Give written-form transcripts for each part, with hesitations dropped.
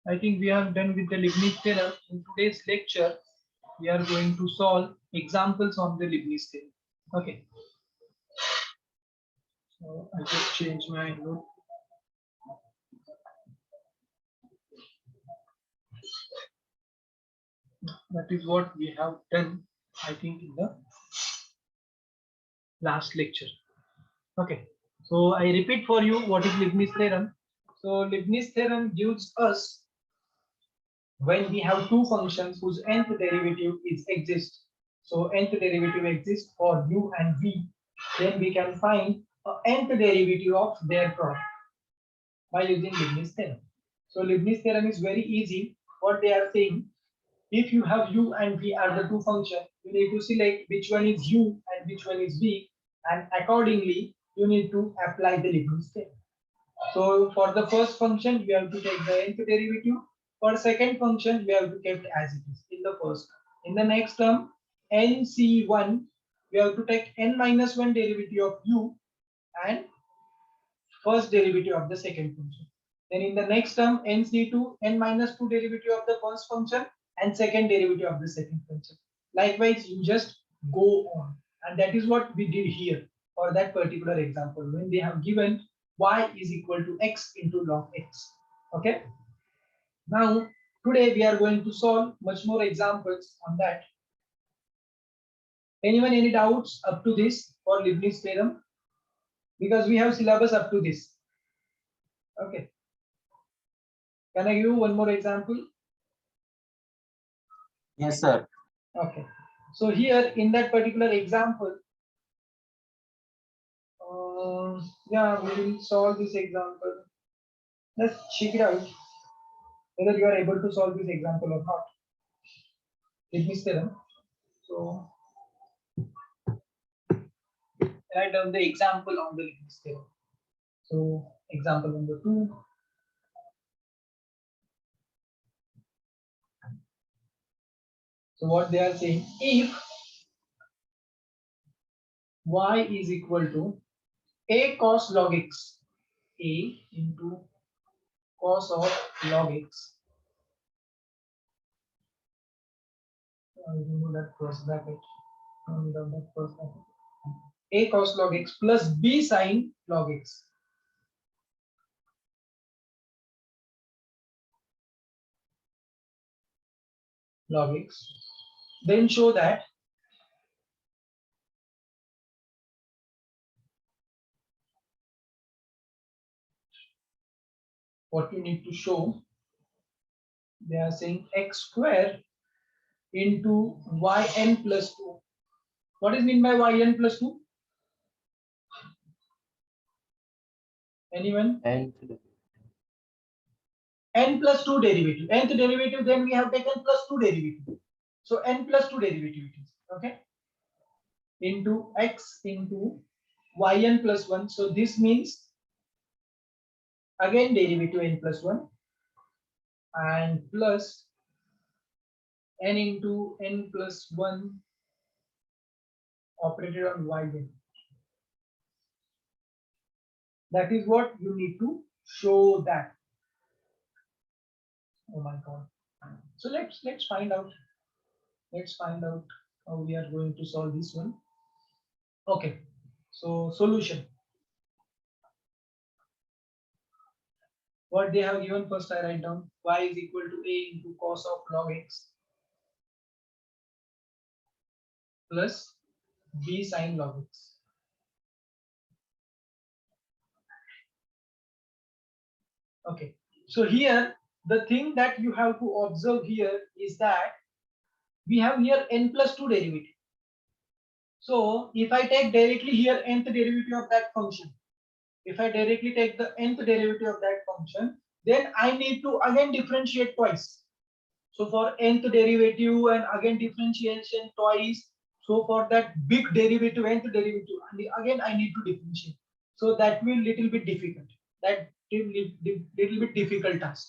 I think we are done with the Leibniz theorem. In today's lecture, we are going to solve examples on the Leibniz theorem. Okay. So I just change my note. That is what we have done, I think, in the last lecture. Okay. So I repeat for you what is Leibniz theorem. So Leibniz theorem gives us when we have two functions whose nth derivative is exists. So nth derivative exists for u and v, then we can find a nth derivative of their product by using Leibniz theorem. So Leibniz theorem is very easy. What they are saying, if you have u and v are the two functions, you need to select which one is u and which one is v, and accordingly you need to apply the Leibniz theorem. So for the first function, we have to take the nth derivative. For second function, we have to keep as it is in the first. In the next term, nc1, we have to take n minus 1 derivative of u and first derivative of the second function. Then in the next term, nc2, n minus 2 derivative of the first function and second derivative of the second function. Likewise, you just go on. And that is what we did here for that particular example when they have given y is equal to x into log x. Okay. Now, today we are going to solve much more examples on that. Anyone any doubts up to this for Leibniz theorem? Because we have syllabus up to this. Okay. Can I give you one more example? Yes, sir. Okay. So here in that particular example, yeah, we will solve this example. Let's check it out whether you are able to solve this example or not. Leibniz theorem. So write down the example on the Leibniz theorem. So example number 2. So what they are saying, if y is equal to a cos log x, a into cos of log x, I remove that first bracket, that first bracket, a cos log x plus b sin log x. Log x, then show that what you need to show, they are saying x square into yn plus 2. What is mean by yn plus 2? Anyone? And N plus 2 derivative. Nth derivative, then we have taken plus 2 derivative. So n plus 2 derivative it is. Okay. Into x into yn plus 1. So this means again derivative n plus 1 and plus n into n plus 1 operated on yn. That is what you need to show that. Oh my god. So let's find out. Let's find out how we are going to solve this one. Okay. So solution. What they have given, first I write down y is equal to a into cos of log x plus b sin log x. Okay. So here the thing that you have to observe here is that we have here n plus 2 derivative. So if I take directly here nth derivative of that function, if I directly take the nth derivative of that function, then I need to again differentiate twice. So for nth derivative and again differentiation twice. So for that big derivative, nth derivative, again I need to differentiate. So that will little bit difficult. That will little bit difficult task.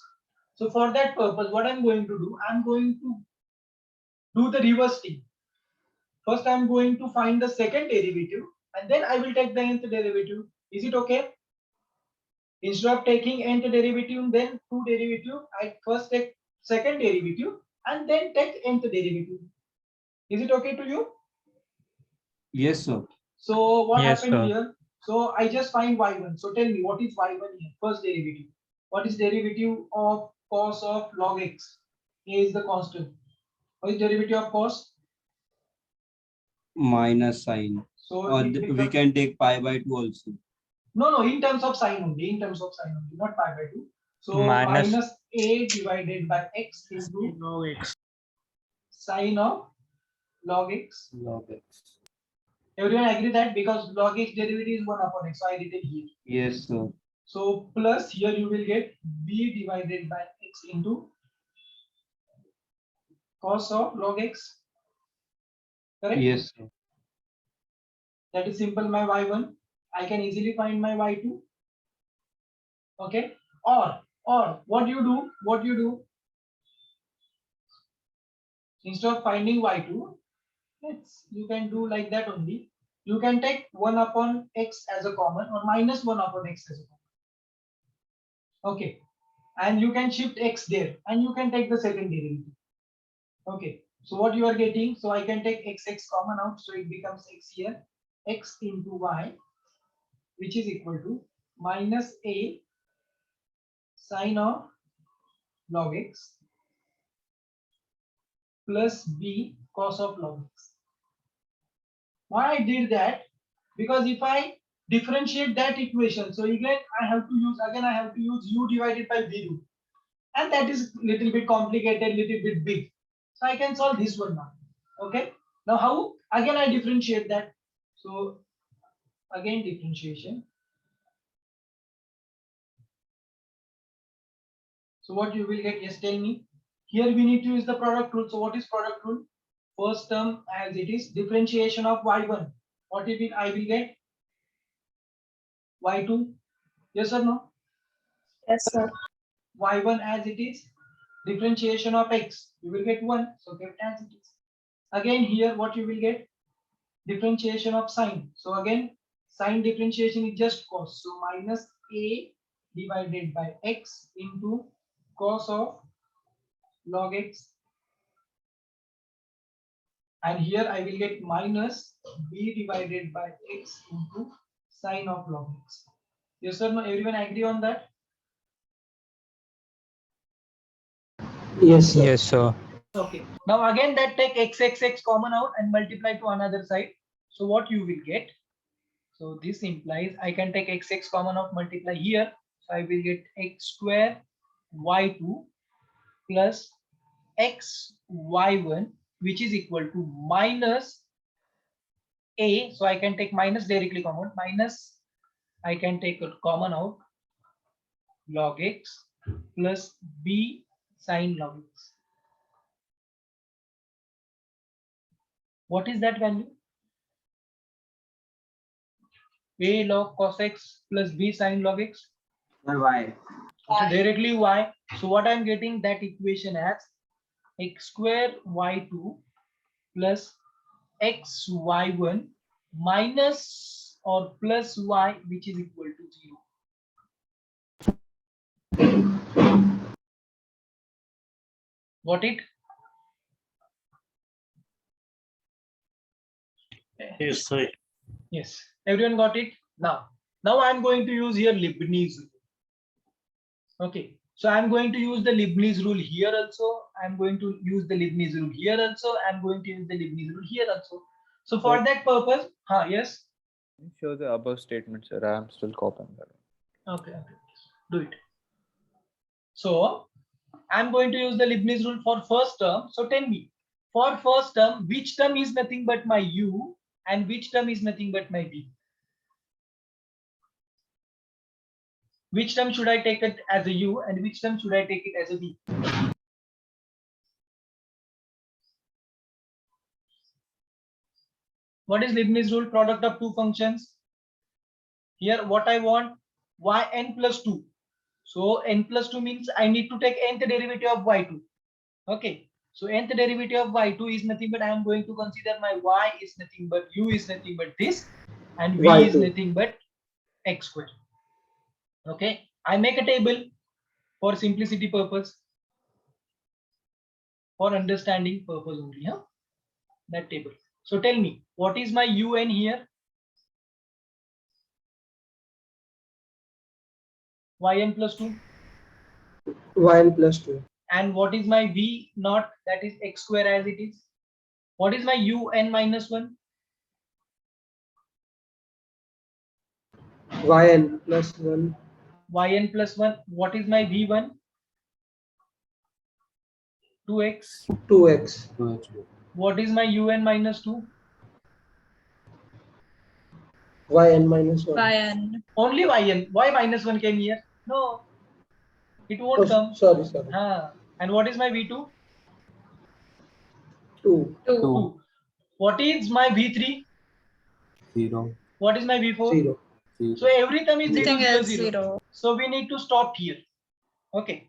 So for that purpose, what I'm going to do, I'm going to do the reverse thing. First, I'm going to find the second derivative, and then I will take the nth derivative. Is it okay? Instead of taking nth derivative, then two derivative, I first take second derivative and then take nth derivative. Is it okay to you? Yes, sir. So what Yes, happened sir. here? So I just find y1. So tell me what is y1 here? First derivative. What is derivative of cos of log x? A is the constant. What is derivative of cos? Minus sign. So Or it we becomes, can take pi by 2 also. no, in terms of sign only, in terms of sign only, not pi by 2. So Minus minus a divided by x into log x. sine of log x. Log x. Everyone agree that because log x derivative is 1 upon x, so I written here. Yes, sir. So plus here you will get b divided by x into cos of log x. Correct? Yes, sir. That is simple my y1. I can easily find my y2. Okay. Or what you do? What you do? Instead of finding y2, you can do like that only. You can take 1 upon x as a common or minus 1 upon x as a common. Okay. And you can shift x there and you can take the second derivative. Okay. So what you are getting? So I can take x common out. So it becomes x here. X into y, which is equal to minus a sine of log x plus b cos of log x. Why I did that? Because if I differentiate that equation, so again I have to use u divided by v rule, and that is little bit complicated, little bit big. So I can solve this one now. Okay. Now how? Again I differentiate that. So again differentiation. So what you will get? Yes, tell me. Here we need to use the product rule. So what is product rule? First term as it is, differentiation of y1. What if I will get? Y2. Yes or no? Yes, sir. Y1 as it is, differentiation of x. You will get 1. So kept as it is. Again here what you will get? Differentiation of sine. So again sine differentiation is just cos. So minus a divided by x into cos of log x. And here I will get minus b divided by x into sine of log x. Yes or no? Everyone agree on that? Yes, sir. Okay. Now again that take x common out and multiply to another side. So what you will get? So this implies I can take x common out, multiply here. So I will get x square y2 plus x y1, which is equal to minus a. So I can take minus directly common, minus I can take a common out log x plus b sine log x. What is that value? A log cos x plus b sine log x. Y. So directly y. So what I'm getting that equation as x square y2 plus x y1 minus or plus y, which is equal to 0. Got it? Yes, sir. Yes. Everyone got it? Now I'm going to use here Leibniz rule. Okay. So I'm going to use the Leibniz rule here also. I'm going to use the Leibniz rule here also. I'm going to use the Leibniz rule here also. So for that purpose, yes. Show the above statement, sir. I am still copying that. Okay. Do it. So I'm going to use the Leibniz rule for first term. So tell me, for first term, which term is nothing but my u and which term is nothing but my v? Which term should I take it as a u and which term should I take it as a v? What is Leibniz rule? Product of two functions. Here what I want, yn plus 2. So n plus 2 means I need to take nth derivative of y2. Okay. So nth derivative of y2 is nothing but I am going to consider my y is nothing but u is nothing but this and v is nothing but x square. Okay. I make a table for simplicity purpose, for understanding purpose only, huh? That table. So tell me, what is my UN here? Yn plus 2. Yn plus 2. And what is my V naught? That is x square as it is. What is my UN minus 1? Yn plus 1. Yn plus 1. What is my V1? 2x. 2x. What is my UN minus 2? Yn minus 1. Yn. Only Yn. Why minus 1 came here? No, it won't Oh, come. sorry. And what is my V2? 2. 2. What is my V3? 0. What is my V4? 0. So every term is 0, Everything 0, else 0. 0. So we need to stop here. Okay.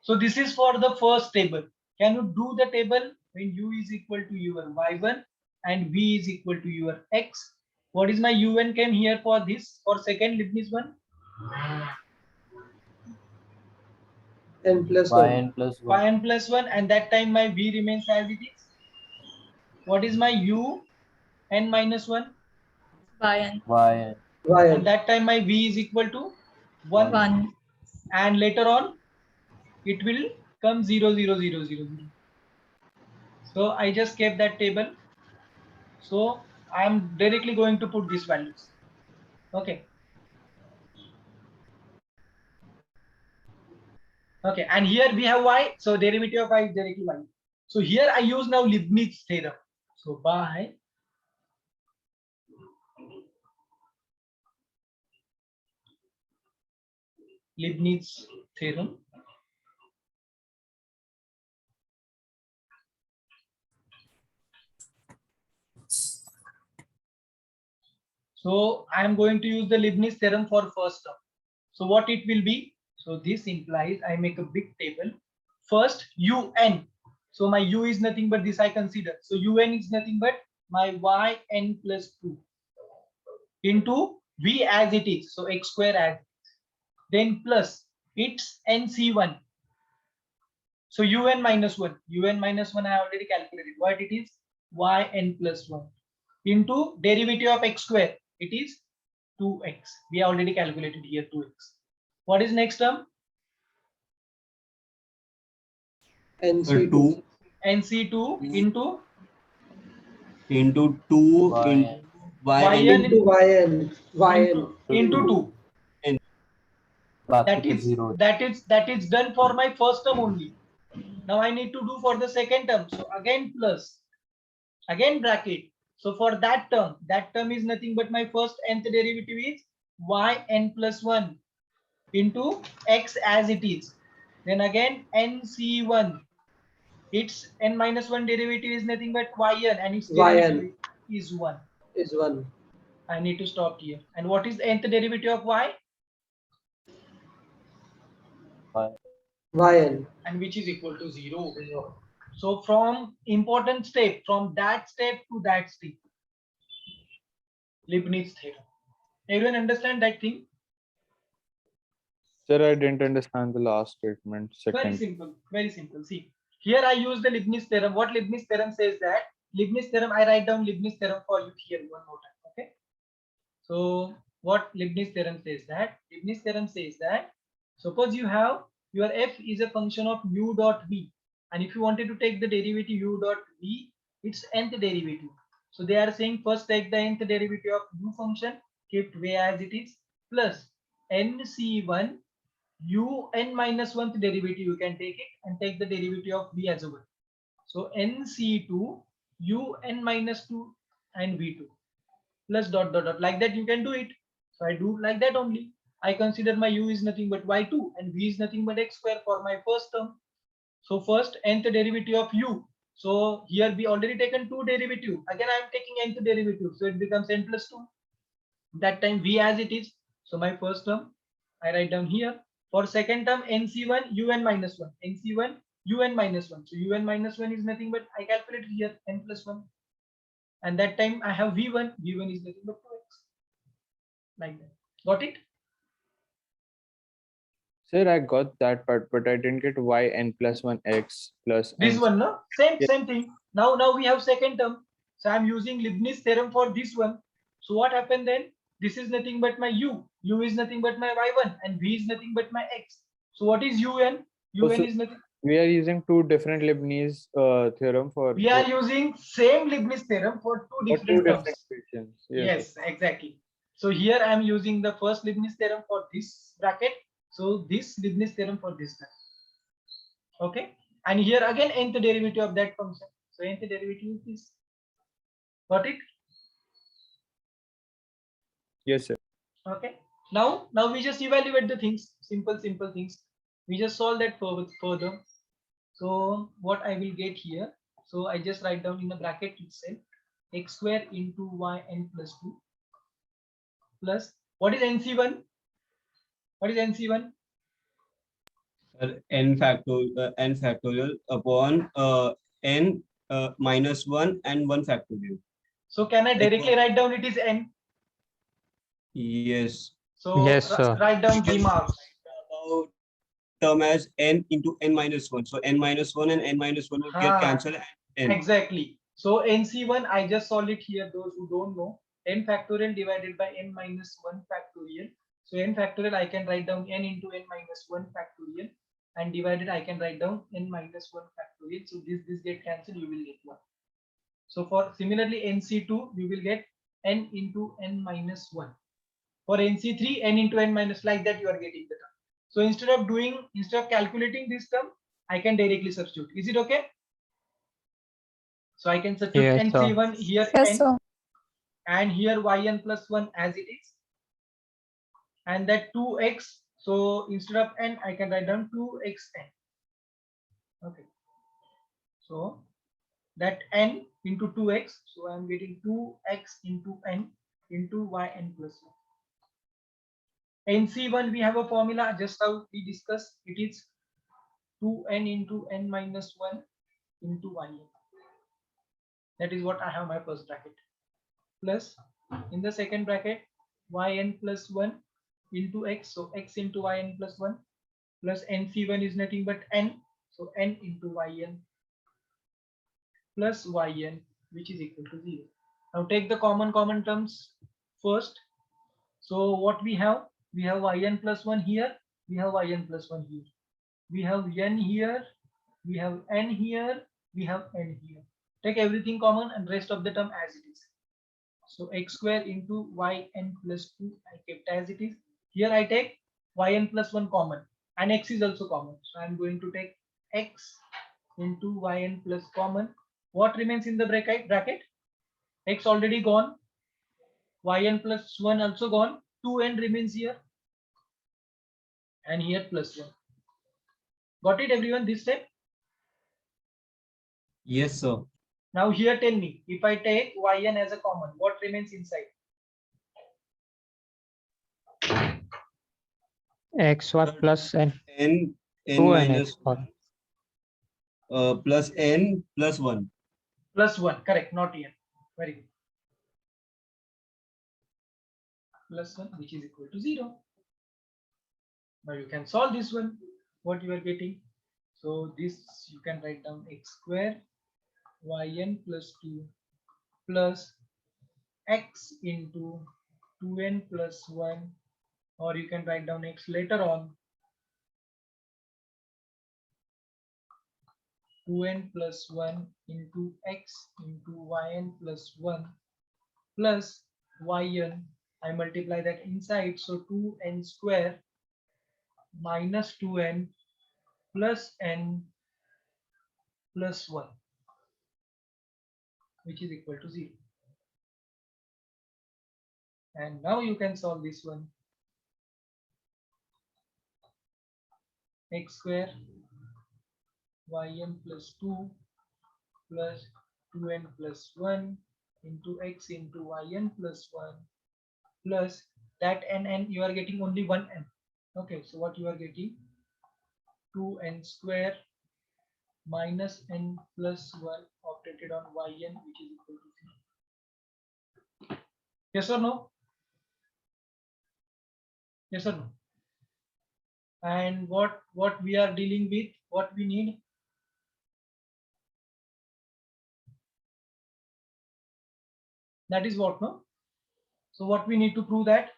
So this is for the first table. Can you do the table when u is equal to your y1 and v is equal to your x? What is my un came here for this? For second Leibniz one? N plus 1. Yn plus 1. Yn plus 1, and that time my v remains as it is. What is my u n minus 1? Yn. Yn. And Yn. that time my v is equal to 1. 1. And later on it will come 0, 0, 0, 0, 0. So I just kept that table. So I am directly going to put these values. Okay. Okay, and here we have y. So derivative of y is directly y. So here I use now Leibniz theorem. So by Leibniz theorem, so I am going to use the Leibniz theorem for first term. So what it will be? So this implies I make a big table. First un. So my u is nothing but this I consider. So un is nothing but my yn plus 2 into v as it is. So x square as it is. Then plus its nc1. So un minus 1. Un minus 1 I already calculated. What it is? Yn plus 1 into derivative of x square. It is 2x. We already calculated here 2x. What is next term? NC2. nc2 into Into 2 in Yn Into Yn. into 2. that is That is done for my first term only. Now I need to do for the second term. So again plus, again bracket. So for that term is nothing but my first nth derivative is yn plus 1 into x as it is. Then again nc1. Its n minus 1 derivative is nothing but yn, and its derivative is 1. Is 1. I need to stop here. And what is the nth derivative of y? Yn. And which is equal to 0. So from important step, from that step to that step, Leibniz theorem. Everyone understand that thing? Sir, I didn't understand the last statement. Very Second. simple, very simple. See, here I use the Leibniz theorem. What Leibniz theorem says that, Leibniz theorem, I write down Leibniz theorem for you here one more time, okay? So what Leibniz theorem says that, Leibniz theorem says that, suppose you have, your f is a function of u dot v. And if you wanted to take the derivative u dot v, its nth derivative. So they are saying first take the nth derivative of u function, kept v as it is, plus nc1 un minus 1th derivative, you can take it and take the derivative of v as a 1. So nc2 un minus 2 and v2 plus dot dot dot, like that you can do it. So I do like that only. I consider my u is nothing but y2 and v is nothing but x square for my first term. So first nth derivative of u. So here we already taken 2 derivative. Again I am taking nth derivative. So it becomes n plus 2. That time v as it is. So my first term I write down here. For second term nc1 un minus 1. nc1 un minus 1. So un minus 1 is nothing but I calculated here n plus 1. And that time I have v1. v1 is nothing but 2x. Like that. Got it? Sir, I got that part, but I didn't get yn plus 1 x plus This n. one, no? Same, Yes. same thing. Now we have second term. So I'm using Leibniz theorem for this one. So what happened then? This is nothing but my u is nothing but my y1, and v is nothing but my x. So what is un? Oh, Un so is nothing. we are using two different Leibniz theorem for We are using same Leibniz theorem for two for two different terms. different equations. Yes, exactly. So here I am using the first Leibniz theorem for this bracket. So this Leibniz theorem for this bracket. Okay. And here again nth derivative of that function. So nth derivative is, got it? Yes, sir. Okay. Now we just evaluate the things. Simple things. We just solve that further. So what I will get here. So I just write down in the bracket itself x square into yn plus 2 plus, what is nc1? What is nc1? N factorial upon n minus 1 and 1 factorial. So can I directly write down it is n? Yes. So Yes, sir. write down g marks. About term as n into n minus 1. So n minus 1 and n minus 1 will get cancelled. N. Exactly. So nc1, I just solve it here. Those who don't know, n factorial divided by n minus 1 factorial. So n factorial, I can write down n into n minus 1 factorial, and divided I can write down n minus 1 factorial. So this get cancelled, you will get 1. So for similarly nc2, you will get n into n minus 1. For nc3, n into n minus, like that you are getting the term. So instead of calculating this term, I can directly substitute. Is it okay? So I can substitute Yes, sir. nc1 here Yes, n, sir. and here yn plus 1 as it is, and that 2x. So instead of n, I can write down 2xn. Okay. So that n into 2x. So I am getting 2x into n into yn plus 1. nc1, we have a formula just how we discussed. It is 2n into n minus 1 into yn. That is what I have my first bracket. Plus in the second bracket yn plus 1 into x. So x into yn plus 1 plus nc1 is nothing but n. So n into yn plus yn, which is equal to 0. Now take the common terms first. So what we have yn plus 1 here, we have yn plus 1 here, we have n here, we have n here, we have n here. Take everything common and rest of the term as it is. So x square into yn plus 2 I kept as it is. Here I take yn plus 1 common, and x is also common. So I am going to take x into yn plus common. What remains in the bracket? X already gone, yn plus 1 also gone, 2n remains here, and here plus 1. Got it everyone this step? Yes, sir. Now here tell me, if I take yn as a common, what remains inside? xy plus n. N 2 and minus x. Sorry. plus n plus 1. Plus 1, correct, not n. Very good. Plus 1, which is equal to 0. Now you can solve this one, what you are getting. So this you can write down x square yn plus 2 plus x into 2n plus 1, or you can write down x later on, 2n plus 1 into x into yn plus 1 plus yn. I multiply that inside, so 2n square minus 2n plus n plus 1, which is equal to 0. And now you can solve this one. X square yn plus 2 plus 2n plus 1 into x into yn plus 1 plus that n you are getting only one n. Okay, so what you are getting, 2n square minus n plus 1 operated on yn, which is equal to 0. Yes or no? Yes or no? And what we are dealing with, what we need. That is what, no? So what we need to prove that?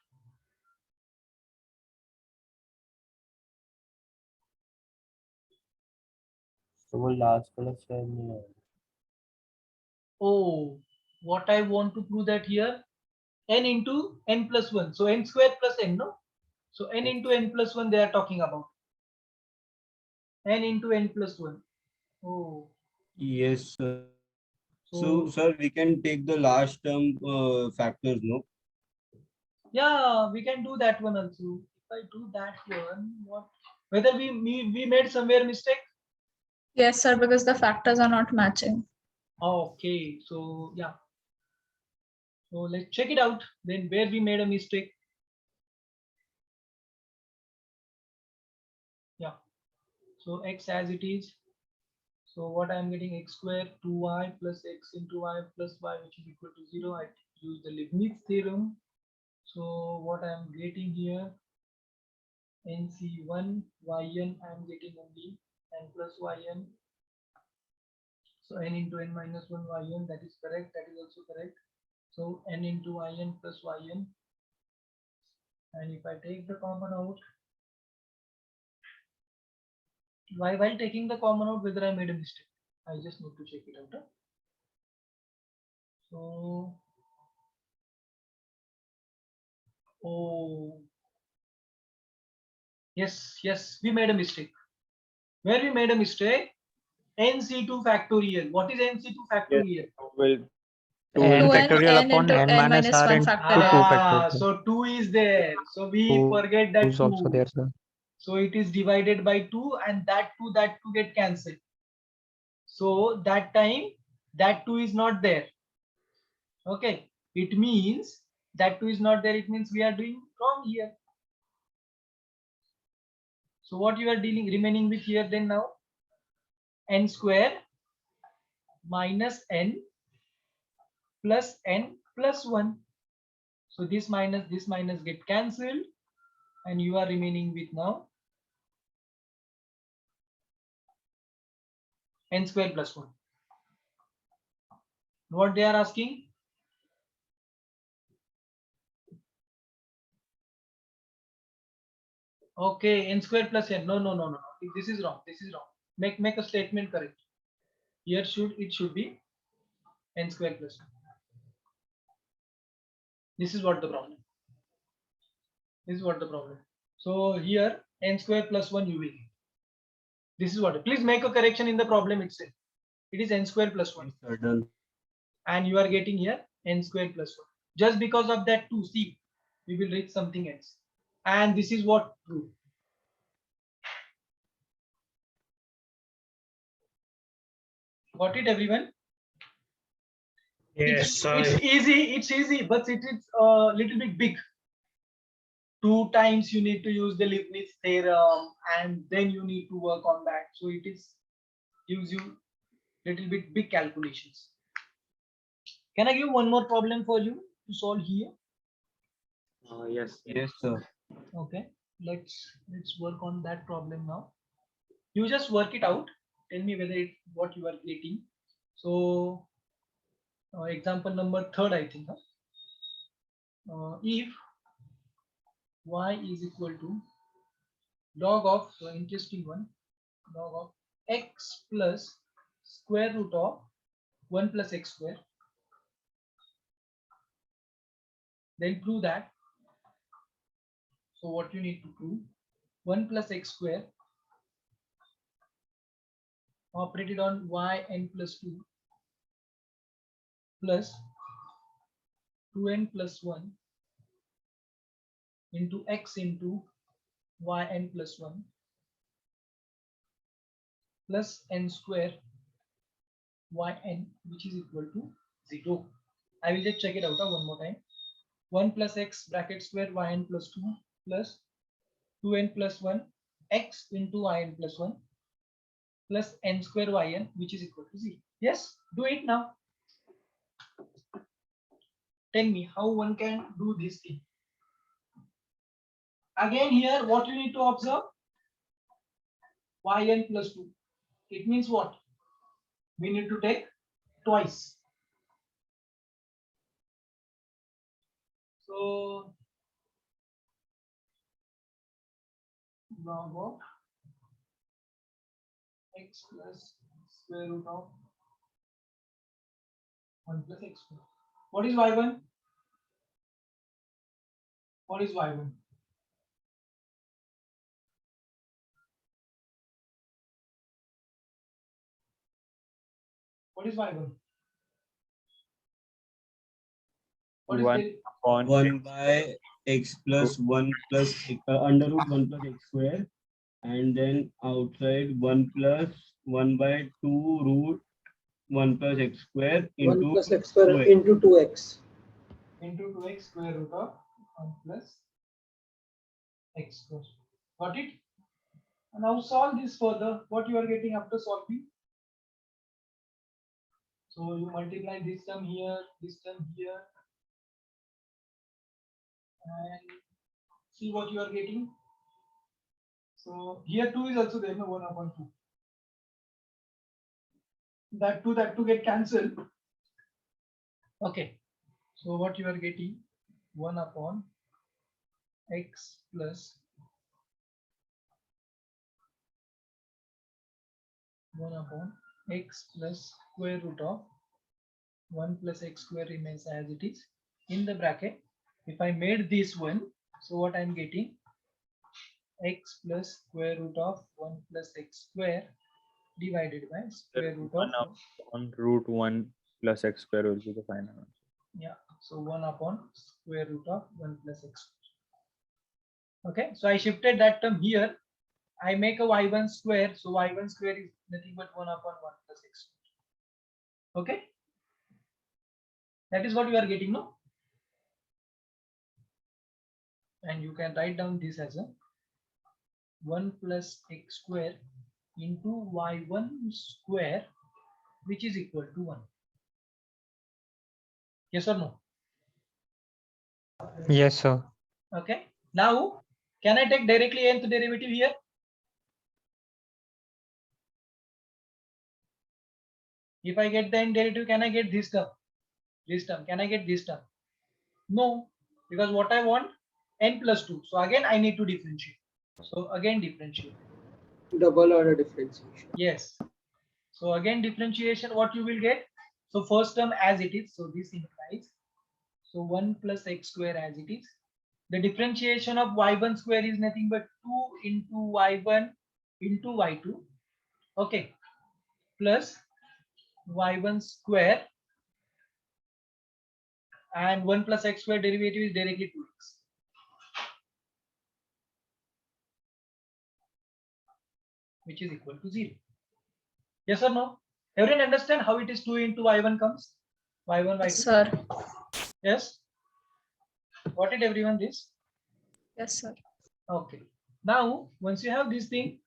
So वो last वाला share नहीं है. Oh, what I want to prove that here, n into n plus 1. So n square plus n, no? So n into n plus 1 they are talking about. N into n plus 1. Oh, Yes, sir. So, so sir, we can take the last term factors, no? yeah, we can do that one also. If I do that one, what? Whether we made somewhere mistake? Yes, sir, because the factors are not matching. Okay, so yeah. So let's check it out. Then where we made a mistake. Yeah. So x as it is. So what I am getting, x square 2y plus x into y plus y, which is equal to 0. I use the Leibniz theorem. So what I am getting here, nc1 yn, I am getting only n plus yn. So n into n minus 1 yn, that is correct. That is also correct. So n into yn plus yn. And if I take the common out, while taking the common out, whether I made a mistake, I just need to check it out. Huh? So, oh, yes, we made a mistake. Where we made a mistake, nc2 factorial. What is nc2 factorial? Will 2n 2n factorial n upon into n n minus minus r 1 into 2 factorial. factorial. So 2 is there. So we Two forget that is also 2. there, sir. So it is divided by 2 and that 2 get cancelled. So that time that 2 is not there. Okay. It means that 2 is not there. It means we are doing wrong here. So what you are dealing remaining with here then now? N square minus n plus n plus 1. So this minus get cancelled and you are remaining with now n square plus 1. What they are asking? Okay, n square plus n. No. This is wrong. This is wrong. Make a statement correct. Here it should be n square plus 1. This is what the problem. This is what the problem. So here n square plus 1 you will get. This is what. Please make a correction in the problem itself. It is n square plus 1. Yes, sir, done. And you are getting here n square plus 1. Just because of that 2, see, we will reach something else. And this is what true. Got it, everyone? Yes, It's easy, but it is a little bit big. 2 times you need to use the Leibniz theorem and then you need to work on that. So it gives you little bit big calculations. Can I give one more problem for you to solve here? yes. Yes, sir. Okay, let's work on that problem now. You just work it out. Tell me whether what you are getting. So example number 3rd, I think. If y is equal to log of, interesting one, log of x plus square root of 1 plus x square, then prove that. So what you need to prove, 1 plus x square operated on y n plus 2 plus 2n plus 1 into x into y n plus 1 plus n square y n, which is equal to 0. I will just check it out one more time. 1 plus x bracket square y n plus 2 plus 2n plus 1 x into y n plus 1 plus n square y n, which is equal to 0. Yes, do it now. Tell me how one can do this thing. Again here, what you need to observe, yn plus 2. It means what? We need to take twice. So log of x plus square root of 1 plus x square. What is y1? What is y1? What is y1? What is One the upon 1 by x plus 1 plus under root 1 plus x square, and then outside 1 plus 1 by 2 root 1 plus x square 1 into plus x square 2x. into 2x. into 2x square root of 1 plus x square. Got it? And now solve this further. What you are getting after solving? So you multiply this term here, and see what you are getting. So here 2 is also there, no, 1 upon 2. That 2 get cancelled. Okay. So what you are getting? 1 upon x plus 1 upon x plus square root of 1 plus x square remains as it is in the bracket. If I made this one, so what I'm getting? X plus square root of 1 plus x square divided by square root of 1 upon root 1 plus x square will be the final answer. yeah. So 1 upon square root of 1 plus x square. Okay. So I shifted that term here. I make a y1 square. So y1 square is nothing but 1 upon 1 plus x square. Okay. That is what you are getting, no? And you can write down this as a 1 plus x square into y1 square, which is equal to 1. Yes or no? Yes, sir. Okay. Now, can I take directly nth derivative here? If I get the nth derivative, can I get this term? This term. Can I get this term? No, because what I want n plus 2. So again, I need to differentiate. So again, differentiate. Double order differentiation. Yes. So again, differentiation, what you will get? So first term as it is. So this implies. So 1 plus x square as it is. The differentiation of y1 square is nothing but 2 into y1 into y2. Okay. Plus y1 square, and 1 plus x square derivative is directly 2x. Which is equal to 0. Yes or no? Everyone understand how it is 2 into y1 comes? Y1, y2? Sir. Yes? What did everyone this? Yes, sir. Okay. Now, once you have this thing,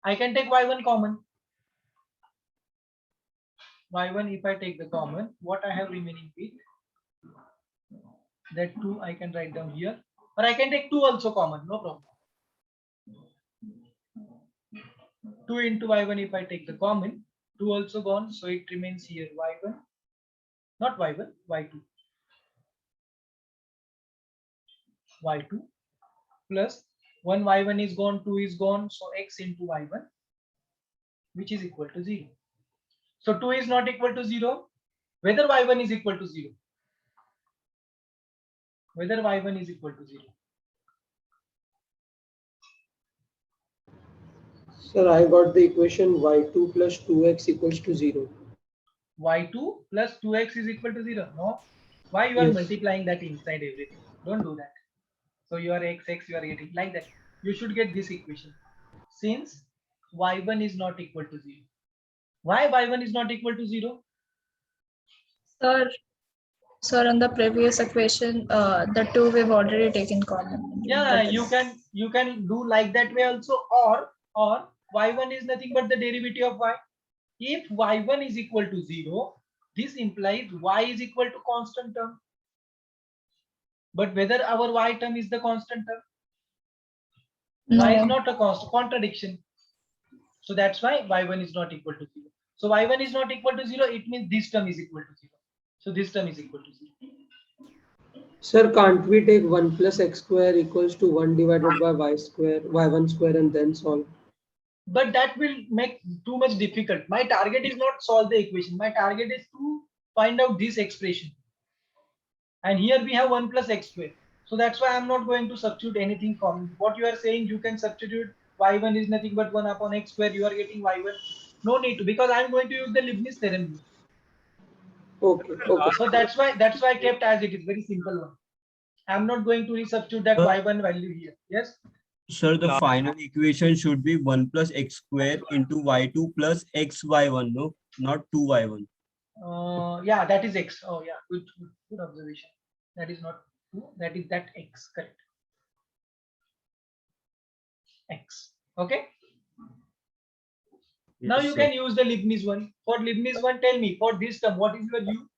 I can take y1 common. Y1, if I take the common, what I have remaining with? That 2 I can write down here. Or I can take 2 also common, no problem. 2 into y1, if I take the common, 2 also gone, so it remains here y1, not y1, y2. Y2 plus 1 y1 is gone, 2 is gone, so x into y1, which is equal to 0. So 2 is not equal to 0, whether y1 is equal to 0. Whether y1 is equal to 0. Sir, I got the equation y2 plus 2x equals to 0. Y2 plus 2x is equal to 0. No. Why you are Yes. multiplying that inside everything? Don't do that. So you are x, you are getting like that. You should get this equation. Since y1 is not equal to 0. Why y1 is not equal to 0? Sir, on the previous equation, the 2 we've already taken common. Yeah, But you can do like that way also, or y1 is nothing but the derivative of y. If y1 is equal to 0, this implies y is equal to constant term. But whether our y term is the constant term? Y is no, not a constant, contradiction. So that's why y1 is not equal to 0. So y1 is not equal to 0, it means this term is equal to 0. So this term is equal to 0. Sir, can't we take 1 plus x square equals to 1 divided by y square, y1 square, and then solve? But that will make too much difficult. My target is not solve the equation. My target is to find out this expression. And here we have 1 plus x square. So that's why I'm not going to substitute anything from what you are saying. You can substitute y1 is nothing but 1 upon x square. You are getting y1. No need to, because I'm going to use the Leibniz theorem. Okay, okay. So that's why I kept as it is, very simple one. I'm not going to resubstitute that y1 value here. Yes. Sir, the final equation should be 1 plus x square into y2 plus xy1, no? Not 2y1. Yeah, that is x. Oh yeah, good observation. That is not 2, that is that x, correct. X. Okay. Now Yes, you sir. can use the Leibniz one. For Leibniz one, tell me for this term, what is your u?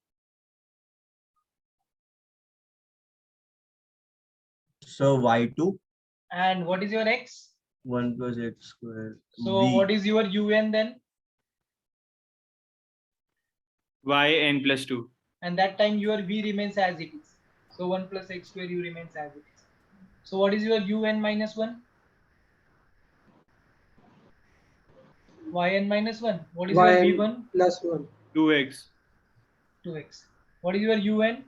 So y2, And what is your x? 1 plus x square. So what is your un then? yn plus 2. And that time your v remains as it is. So 1 plus x square u remains as it is. So what is your un minus 1? Yn minus 1. What is your Yn v1? plus 1. 2x. 2x. What is your un?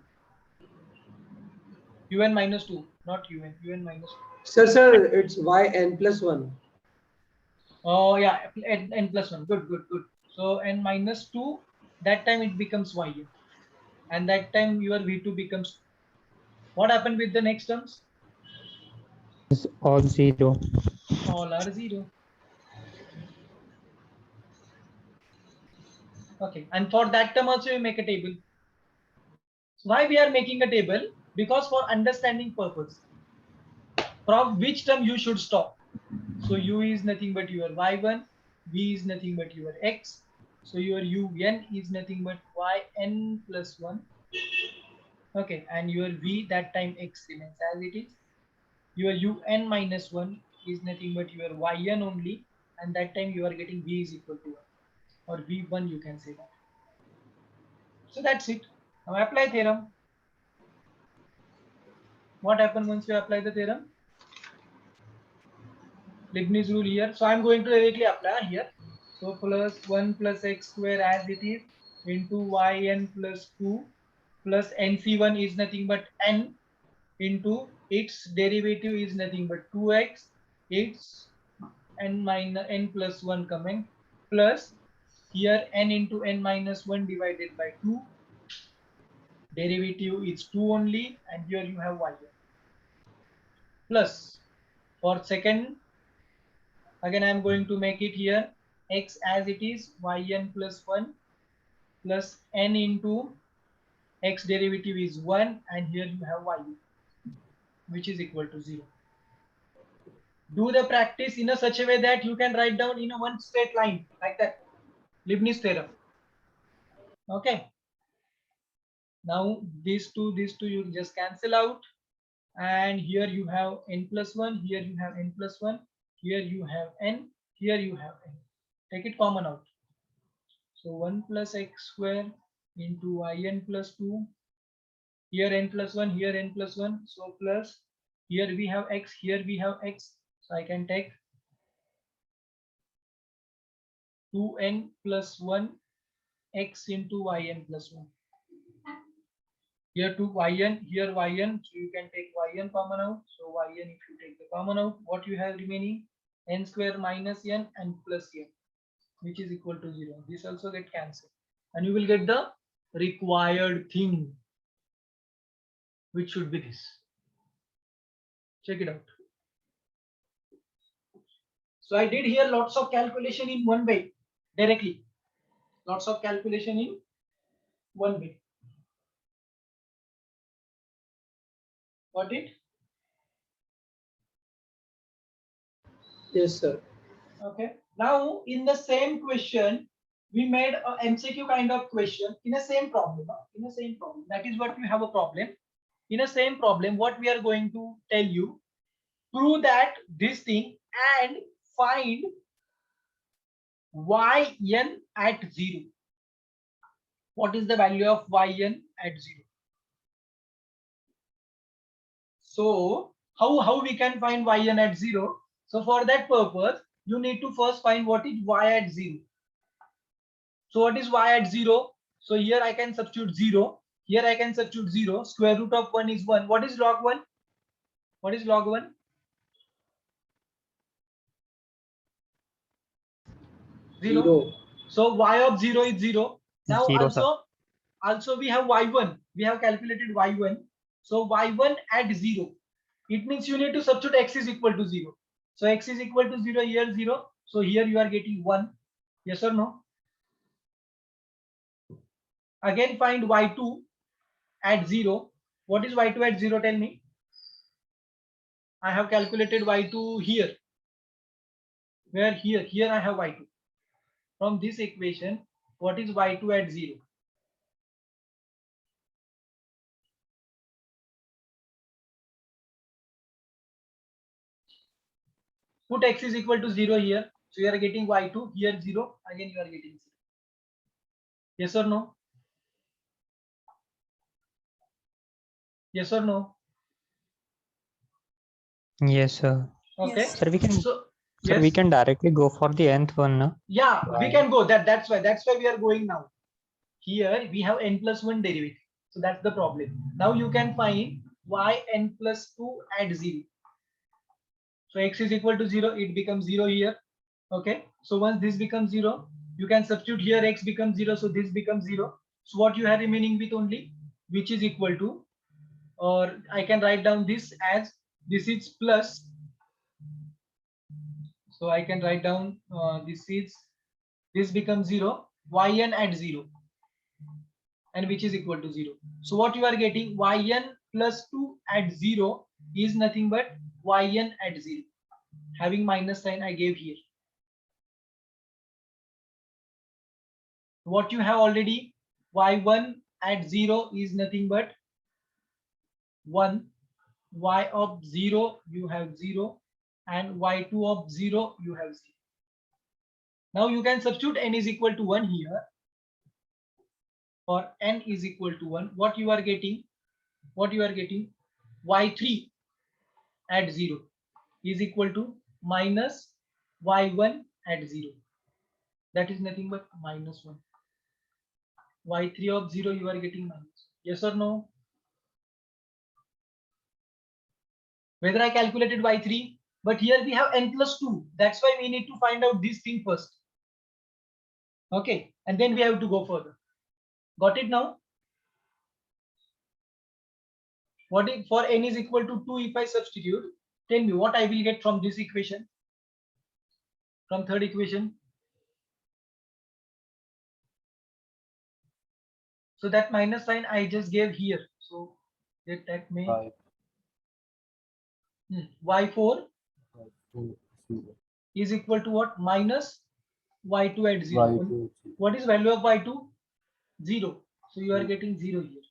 Un minus 2, not un minus 2. Sir, it's yn plus 1. Oh yeah, n plus 1. Good. So n minus 2, that time it becomes yn. And that time your v2 becomes. What happened with the next terms? Is all 0. All are 0. Okay, and for that term also you make a table. So why we are making a table? Because for understanding purpose, from which term you should stop. So u is nothing but your y1, v is nothing but your x. So your un is nothing but yn plus 1. Okay, and your v, that time x remains as it is. Your un minus 1 is nothing but your yn only, and that time you are getting v is equal to 1, or v1 you can say that. So that's it. Now apply theorem. What happens once you apply the theorem? Leibniz rule here. So I'm going to directly apply here. So plus 1 plus x square as it is into yn plus 2 plus nc1 is nothing but n into its derivative is nothing but 2x, its n minus n plus 1 coming, plus here n into n minus 1 divided by 2, derivative is 2 only, and here you have y, plus for second, again I am going to make it here x as it is, yn plus 1 plus n into x derivative is 1, and here you have y, which is equal to 0. Do the practice in a such a way that you can write down in a one straight line like that. Leibniz theorem. Okay. Now these two you just cancel out, and here you have n plus 1, here you have n plus 1, here you have n, here you have n. Take it common out. So 1 plus x square into yn plus 2, here n plus 1, here n plus 1, so plus here we have x, here we have x, so I can take 2n plus 1 x into yn plus 1. Here 2 yn, here yn, so you can take yn common out. So yn, if you take the common out, what you have remaining? N square minus n and plus n, which is equal to 0. This also get cancelled, and you will get the required thing, which should be this. Check it out. So I did here lots of calculation in one way, directly. Lots of calculation in one way. Got it? Yes, sir. Okay. Now in the same question, we made a MCQ kind of question in the same problem. In the same problem. That is what we have a problem. In the same problem, what we are going to tell you, prove that this thing and find yn at 0. What is the value of yn at 0? So how we can find yn at 0? So for that purpose, you need to first find what is y at 0. So what is y at 0? So here I can substitute 0. Here I can substitute 0. Square root of 1 is 1. What is log 1? What is log 1? 0. 0. So y of 0 is 0. Now 0, sir. also we have y1. We have calculated y1. So y1 at 0. It means you need to substitute x is equal to 0. So x is equal to 0, here 0. So here you are getting 1. Yes or no? Again find y2 at 0. What is y2 at 0? Tell me. I have calculated y2 here. Where here I have y2. From this equation, what is y2 at 0? Put x is equal to 0 here. So you are getting y2, here 0, again you are getting 0. Yes or no? Yes or no? Yes, sir. Okay. Yes. Sir, we can So sir, we can directly go for the nth one, no? yeah, we Why? can go. That's why we are going now. Here we have n plus 1 derivative. So that's the problem. Now you can find y n plus 2 at 0. So x is equal to 0, it becomes 0 here. Okay. So once this becomes 0, you can substitute here x becomes 0, so this becomes 0. So what you have remaining with only, which is equal to, or I can write down this as, this is plus. So I can write down this becomes 0, yn at 0, and which is equal to 0. So what you are getting, yn plus 2 at 0 is nothing but yn at 0, having minus sign I gave here. What you have already, y1 at 0 is nothing but 1, y of 0 you have 0, and y2 of 0 you have 0. Now you can substitute n is equal to 1 here, or n is equal to 1. What you are getting, y3 at 0 is equal to minus y1 at 0. That is nothing but minus 1. y3 of 0 you are getting minus. Yes or no? Whether I calculated y3, but here we have n plus 2. That's why we need to find out this thing first. Okay, and then we have to go further. Got it now? What if for n is equal to 2, if I substitute, tell me what I will get from this equation, from third equation. So that minus sign I just gave here. So that may y4 is equal to what? Minus y2 at 0. What is value of y2? 0. So you are getting 0 here.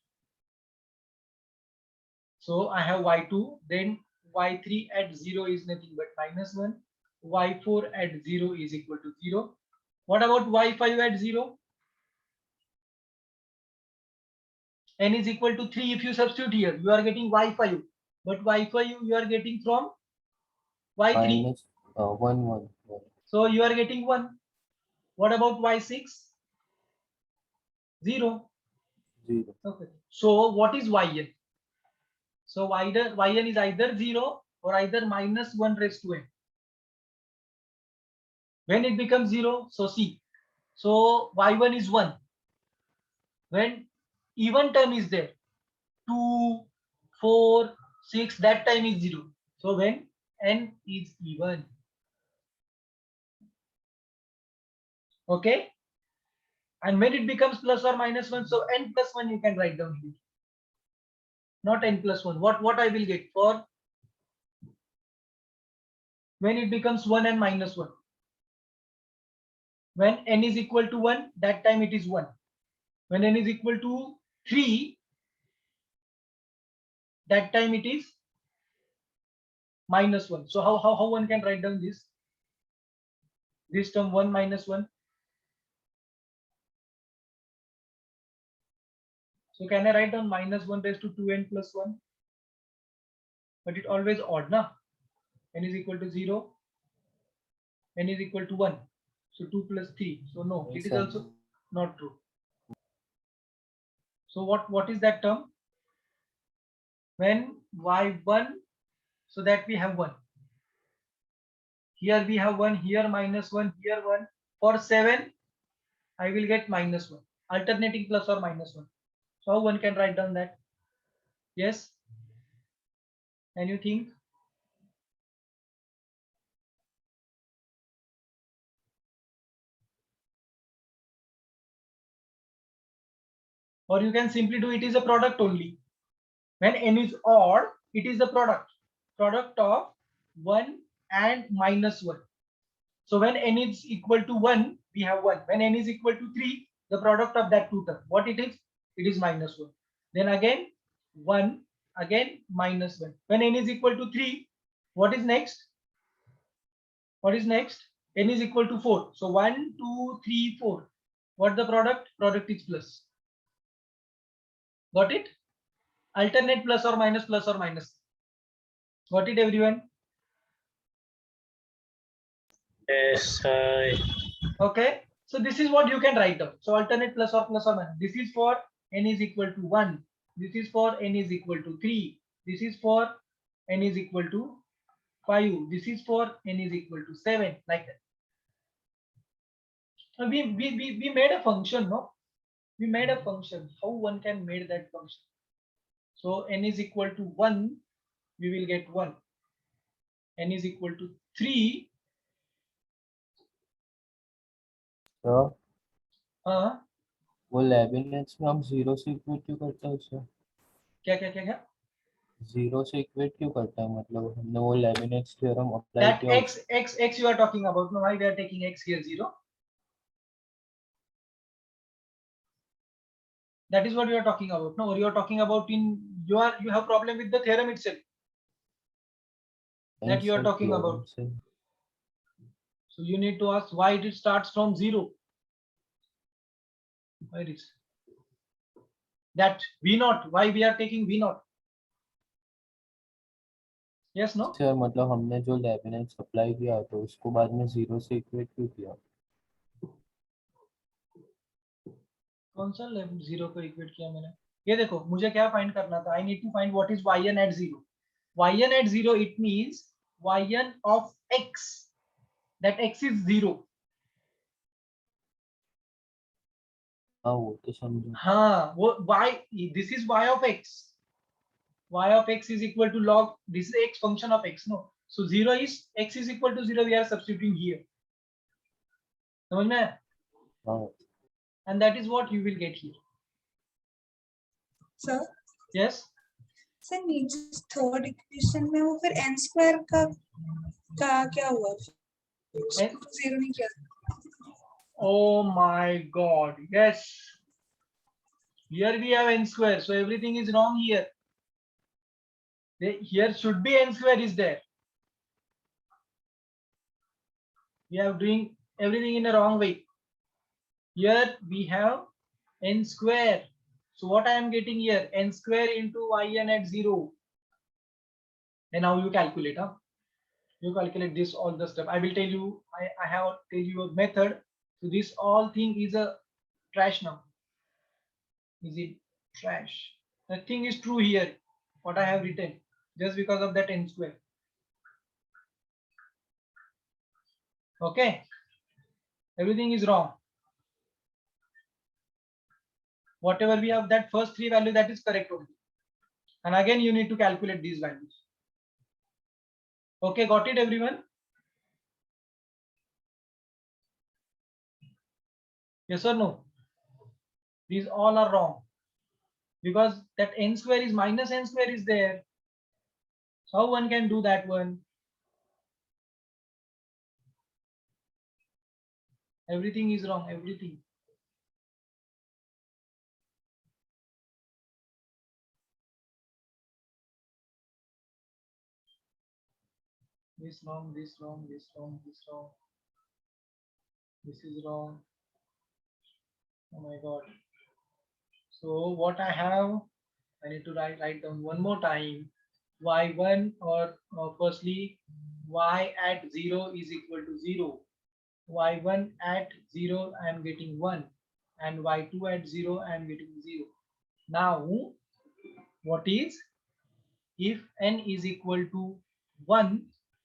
So I have y2, then y3 at 0 is nothing but minus 1. y4 at 0 is equal to 0. What about y5 at 0? N is equal to 3. If you substitute here, you are getting y5. But y5 you are getting from y3. Minus 1, 1. So you are getting 1. What about y6? 0. 0. Okay. So what is yn? So yn is either 0 or either minus 1 raised to n. When it becomes 0, so see. So y1 is 1. When even term is there, 2, 4, 6, that time is 0. So when n is even. Okay. And when it becomes plus or minus 1, so n plus 1 you can write down here. Not n plus 1. What I will get for when it becomes 1 and minus 1. When n is equal to 1, that time it is 1. When n is equal to 3, that time it is minus 1. So how one can write down this? This term 1 minus 1. So can I write down minus 1 raised to 2n plus 1? But it always odd, na? N is equal to 0. N is equal to 1. So 2 plus 3. So no, it is Yes, also not true. So what is that term? When y1, so that we have 1. Here we have 1, here minus 1, here 1. For 7, I will get minus 1. Alternating plus or minus 1. So how one can write down that? Yes? Can you think? Or you can simply do it is a product only. When n is odd, it is the product of 1 and minus 1. So when n is equal to 1, we have 1. When n is equal to 3, the product of that two terms. What it is? It is minus 1. Then again 1, again minus 1. When n is equal to 3, what is next? What is next? N is equal to 4. So 1, 2, 3, 4. What the product? Product is plus. Got it? Alternate plus or minus plus or minus. Got it, everyone? Yes, Okay. So this is what you can write down. So alternate plus or minus. This is for n is equal to 1. This is for n is equal to 3. This is for n is equal to 5. This is for n is equal to 7. Like that. We made a function, no? We made a function. How one can make that function? So n is equal to 1, we will get 1. N is equal to 3. Sir हाँ वो लेबिनिट्स में हम zero से equate क्यों करते हैं उसे? क्या क्या क्या क्या? जीरो से इक्वेट क्यों करता है? मतलब हमने वो लेबिनिट्स थ्योरम अप्लाई That किया x you are talking about. No, why we are taking x here 0? That is what you are talking about. No, or you are talking about you have problem with the theorem itself that you are talking about. से So you need to ask why it starts from 0. Where is that v naught? Why we are taking v naught? Yes, no? Sir मतलब हमने जो लेबिनिट्स apply किया तो उसको बाद में zero से इक्वेट क्यों किया? कौन सा 0 को इक्वेट किया मैंने? ये देखो, मुझे क्या फाइंड करना था? I need to find what is yn at 0. yn at 0, it means yn of x, that x is 0. हाँ वो तो समझो. हाँ, वो y, this is y of x. Y of x is equal to log, this is x function of x, no? So 0 is x is equal to 0, we are substituting here. समझ में आया? हाँ And that is what you will get here. Sir Yes? Sir नीचे third equation में वो फिर n square का क्या हुआ? N? तो जीरो नहीं किया. Oh my god, yes. Here we have n square, so everything is wrong here. Here should be n square is there. We are doing everything in a wrong way. Here we have n square. So what I am getting here? N square into yn at 0. And now you calculate, huh? You calculate this all the stuff. I will tell you, I have tell you a method. So this all thing is a trash now. Is it trash? Nothing is true here. What I have written, just because of that n square. Okay. Everything is wrong. Whatever we have, that first three value, that is correct only. And again, you need to calculate these values. Okay, got it, everyone? Yes or no? These all are wrong. Because that n square is minus n square is there. So how one can do that one? Everything is wrong, everything. This wrong, this wrong, this wrong, this wrong. This is wrong. Oh my god. So what I have, I need to write down one more time. Y1 or firstly, y at 0 is equal to 0. Y1 at 0, I am getting 1. And y2 at 0, I am getting 0. Now, what is, if n is equal to 1,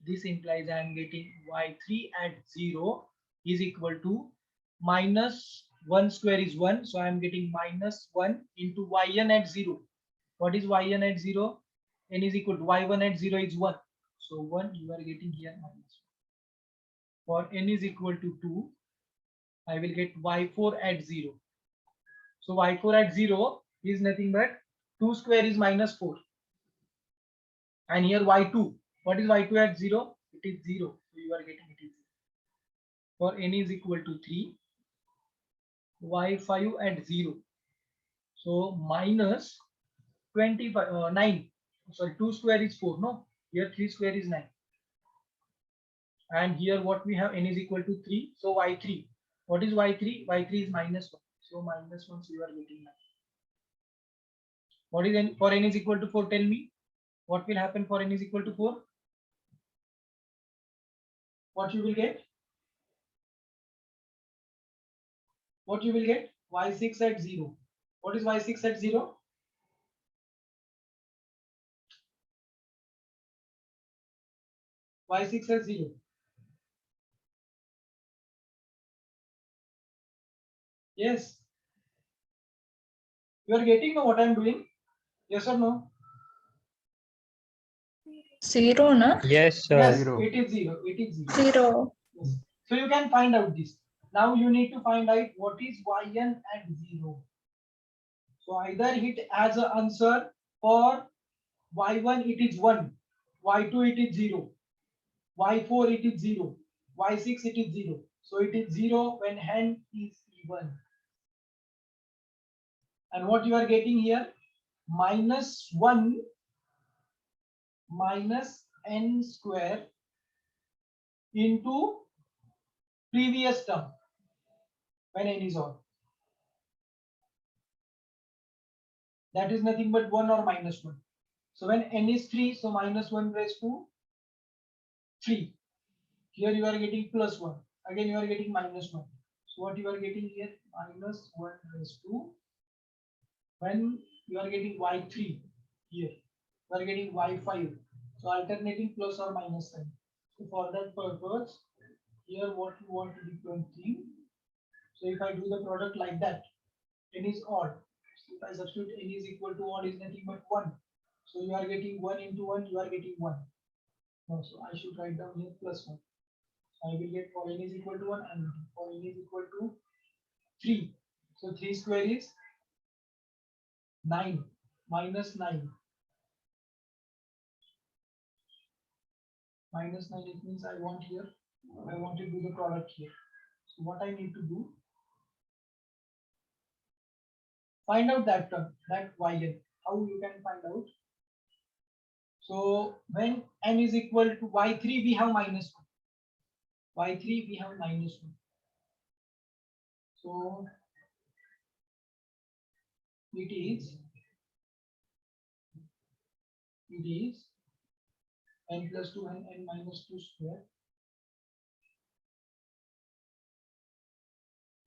this implies I am getting y3 at 0 is equal to minus 1 square is 1. So I am getting minus 1 into yn at 0. What is yn at 0? N is equal to y1 at 0 is 1. So 1 you are getting here minus 1. For n is equal to 2, I will get y4 at 0. So y4 at 0 is nothing but 2 square is minus 4. And here y2. What is y2 at 0? It is 0. So you are getting it is 0. For n is equal to 3, y5 at 0. So minus 25, 9. Sorry, 2 square is 4. No, here 3 square is 9. And here what we have, n is equal to 3. So y3. What is y3? Y3 is minus 1. So minus 1, so you are getting 9. What is n? For n is equal to 4, tell me. What will happen for n is equal to 4? What you will get? What you will get? Y6 at 0. What is y6 at 0? Y6 at 0. Yes. You are getting what I am doing? Yes or no? 0, na? Yes, sir. Yes, it is 0. It is 0. 0. Yes. So you can find out this. Now you need to find out what is yn at 0. So either hit as an answer for y1 it is 1, y2 it is 0, y4 it is 0, y6 it is 0. So it is 0 when n is even. And what you are getting here? Minus 1 minus n square into previous term when n is odd. That is nothing but 1 or minus 1. So when n is 3, so minus 1 raised to 3. Here you are getting plus 1. Again you are getting minus 1. So what you are getting here? Minus 1 raised to, when you are getting y3 here, you are getting y5. So alternating plus or minus sign. So for that purpose, here what you want to different thing. So if I do the product like that, n is odd. So if I substitute n is equal to odd is nothing but 1. So you are getting 1 into 1, you are getting 1. No, so I should write down here plus 1. So I will get for n is equal to 1 and for n is equal to 3. So 3 square is 9 minus 9. Minus 9, it means I want here, I want to do the product here. So what I need to do, find out that term, that yn. How you can find out? So when n is equal to y3, we have minus 1. Y3 we have minus 1. So it is n plus 2 and n minus 2 square,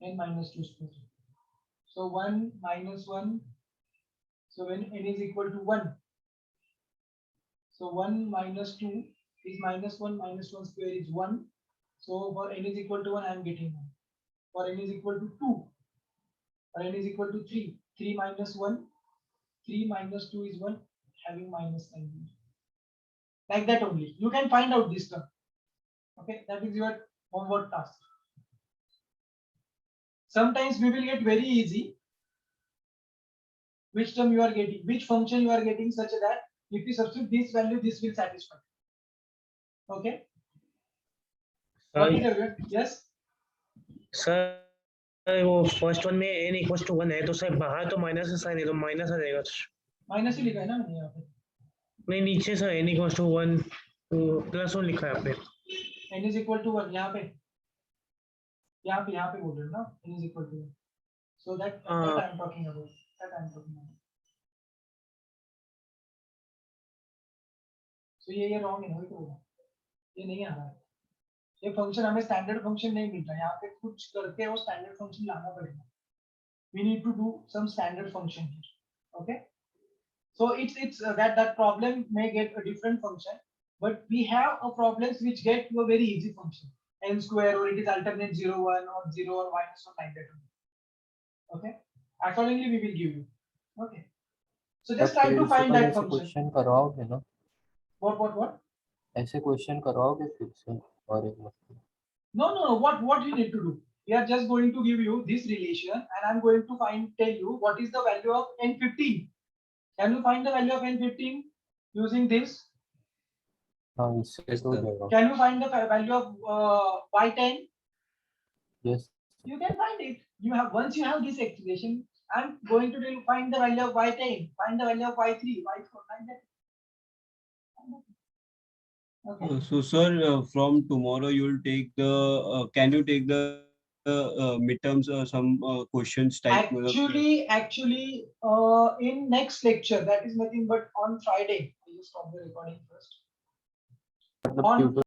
n minus 2 square. So 1 minus 1. So when n is equal to 1, so 1 minus 2 is minus 1 square is 1. So for n is equal to 1, I am getting 1. For n is equal to 2, for n is equal to 3, 3 minus 1, 3 minus 2 is 1, having minus sign. Like that only. You can find out this term. Okay, that is your homework task. Sometimes we will get very easy which term you are getting, which function you are getting, such that if you substitute this value, this will satisfy. Okay. What is your, yes? Sir वो first one में n equal to 1 है तो sir बाहर तो minus का sign है तो minus आ जाएगा माइनस ही लिखा है ना मैंने यहाँ पे। नहीं नीचे sir n equal to 1 plus 1 लिखा है आपने n is equal to 1 यहाँ पे यहाँ पे बोल रहे हो ना n is equal to 1. So that I am talking about. That I am talking about. So ये wrong है वही तो होगा. ये नहीं आ रहा है. ये फंक्शन हमें स्टैंडर्ड फंक्शन नहीं मिलता. यहाँ पे कुछ करके वो स्टैंडर्ड फंक्शन लाना पड़ेगा. We need to do some standard function here. Okay. So it's that problem may get a different function, but we have a problems which get to a very easy function, n square, or it is alternate 0 1 or 0 or minus 1 like that. Okay. Accordingly we will give you. Okay. So just try to find that function. Question करवाओगे ना? What? ऐसे question करवाओगे फिर से और एक बार? No. What you need to do? We are just going to give you this relation, and I'm going to tell you what is the value of n15. Can you find the value of n15 using this? हाँ, इससे तो हो जाएगा. Can you find the value of y10? Yes. You can find it. Once you have this expression, I'm going to find the value of y10, find the value of y3, y4, like that. Okay. So, sir, from tomorrow you will take the. Can you take the midterms? Some questions type. Actually, in next lecture, that is nothing but on Friday. I just stop the recording first. मतलब